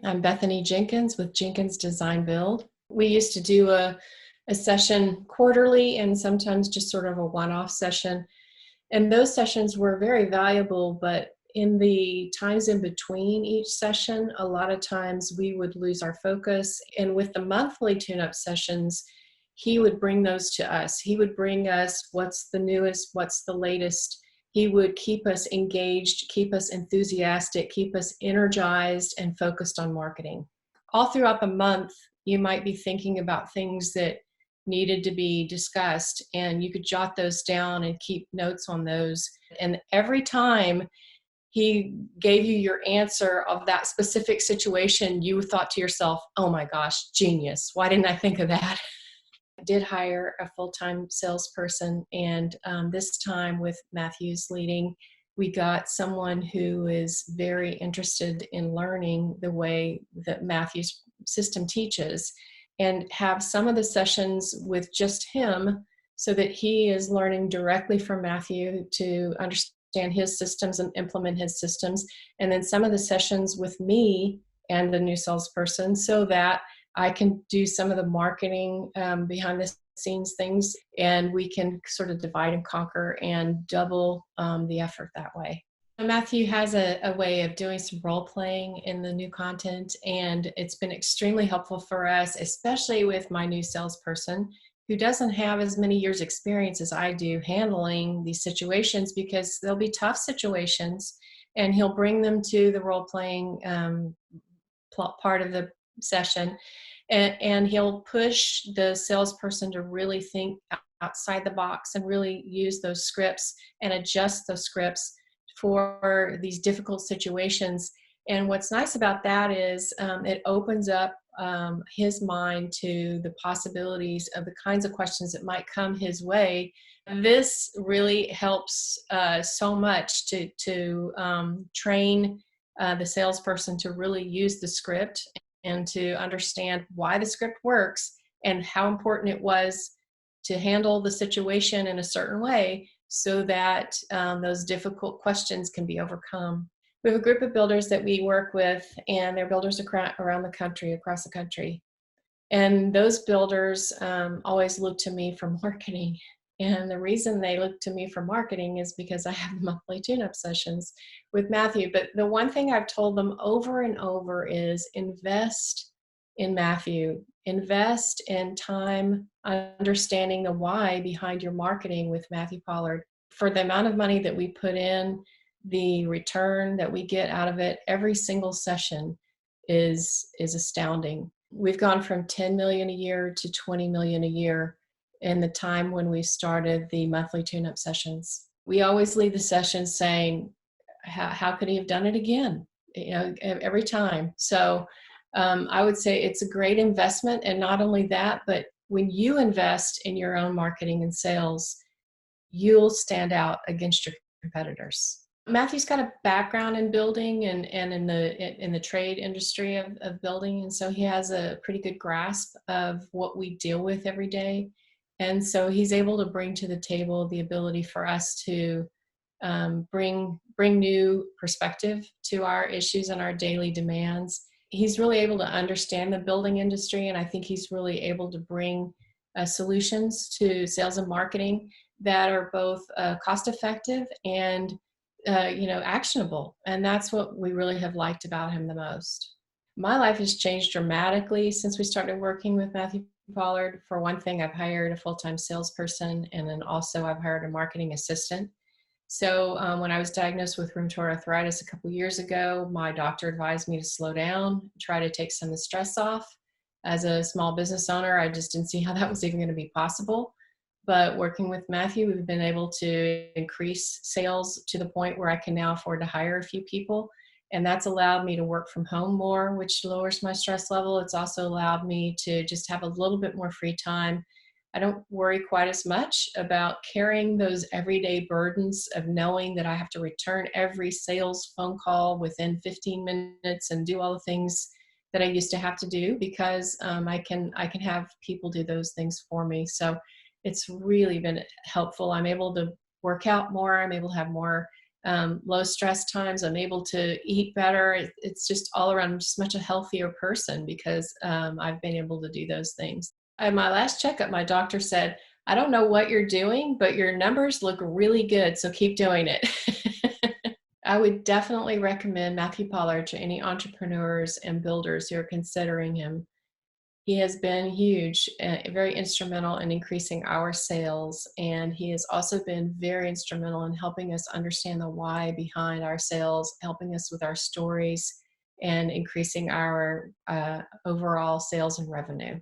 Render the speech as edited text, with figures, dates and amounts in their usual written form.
I'm Bethany Jenkins with Jenkins Design Build. We used to do a session quarterly and sometimes just sort of a one-off session. And those sessions were very valuable, but in the times in between each session, a lot of times we would lose our focus. And with the monthly tune-up sessions, he would bring those to us. He would bring us what's the newest, what's the latest. He would keep us engaged, keep us enthusiastic, keep us energized and focused on marketing. All throughout the month, you might be thinking about things that needed to be discussed, and you could jot those down and keep notes on those. And every time he gave you your answer of that specific situation, you thought to yourself, oh my gosh, genius. Why didn't I think of that? I did hire a full-time salesperson, and this time with Matthew's leading, we got someone who is very interested in learning the way that Matthew's system teaches, and have some of the sessions with just him so that he is learning directly from Matthew to understand his systems and implement his systems, and then some of the sessions with me and the new salesperson so that I can do some of the marketing behind the scenes things, and we can sort of divide and conquer and double the effort that way. Matthew has a way of doing some role playing in the new content, and it's been extremely helpful for us, especially with my new salesperson who doesn't have as many years experience as I do handling these situations, because they'll be tough situations, and he'll bring them to the role playing part of the session, and he'll push the salesperson to really think outside the box and really use those scripts and adjust those scripts for these difficult situations. And what's nice about that is it opens up his mind to the possibilities of the kinds of questions that might come his way. This really helps so much to train the salesperson to really use the script and to understand why the script works and how important it was to handle the situation in a certain way so that those difficult questions can be overcome. We have a group of builders that we work with, and they're builders around the country, across the country. And those builders always look to me for marketing. And the reason they look to me for marketing is because I have monthly tune-up sessions with Matthew. But the one thing I've told them over and over is invest in Matthew. Invest in time understanding the why behind your marketing with Matthew Pollard. For the amount of money that we put in, the return that we get out of it, every single session is astounding. We've gone from 10 million a year to 20 million a year in the time when we started the monthly tune-up sessions. We always leave the session saying, how could he have done it again? You know, every time. So I would say it's a great investment. And not only that, but when you invest in your own marketing and sales, you'll stand out against your competitors. Matthew's got a background in building and in the trade industry of building. And so he has a pretty good grasp of what we deal with every day. And so he's able to bring to the table the ability for us to bring new perspective to our issues and our daily demands. He's really able to understand the building industry, and I think he's really able to bring solutions to sales and marketing that are both cost-effective and actionable. And that's what we really have liked about him the most. My life has changed dramatically since we started working with Matthew Pollard. For one thing, I've hired a full-time salesperson, and then also I've hired a marketing assistant. So when I was diagnosed with rheumatoid arthritis a couple years ago, my doctor advised me to slow down, try to take some of the stress off. As a small business owner, I just didn't see how that was even going to be possible. But working with Matthew, we've been able to increase sales to the point where I can now afford to hire a few people. And that's allowed me to work from home more, which lowers my stress level. It's also allowed me to just have a little bit more free time. I don't worry quite as much about carrying those everyday burdens of knowing that I have to return every sales phone call within 15 minutes and do all the things that I used to have to do, because I can have people do those things for me. So it's really been helpful. I'm able to work out more. I'm able to have more low stress times. I'm able to eat better. It's just all around, I'm just much a healthier person because I've been able to do those things. At my last checkup, my doctor said, I don't know what you're doing, but your numbers look really good, so keep doing it. I would definitely recommend Matthew Pollard to any entrepreneurs and builders who are considering him. He has been huge, very instrumental in increasing our sales, and he has also been very instrumental in helping us understand the why behind our sales, helping us with our stories, and increasing our overall sales and revenue.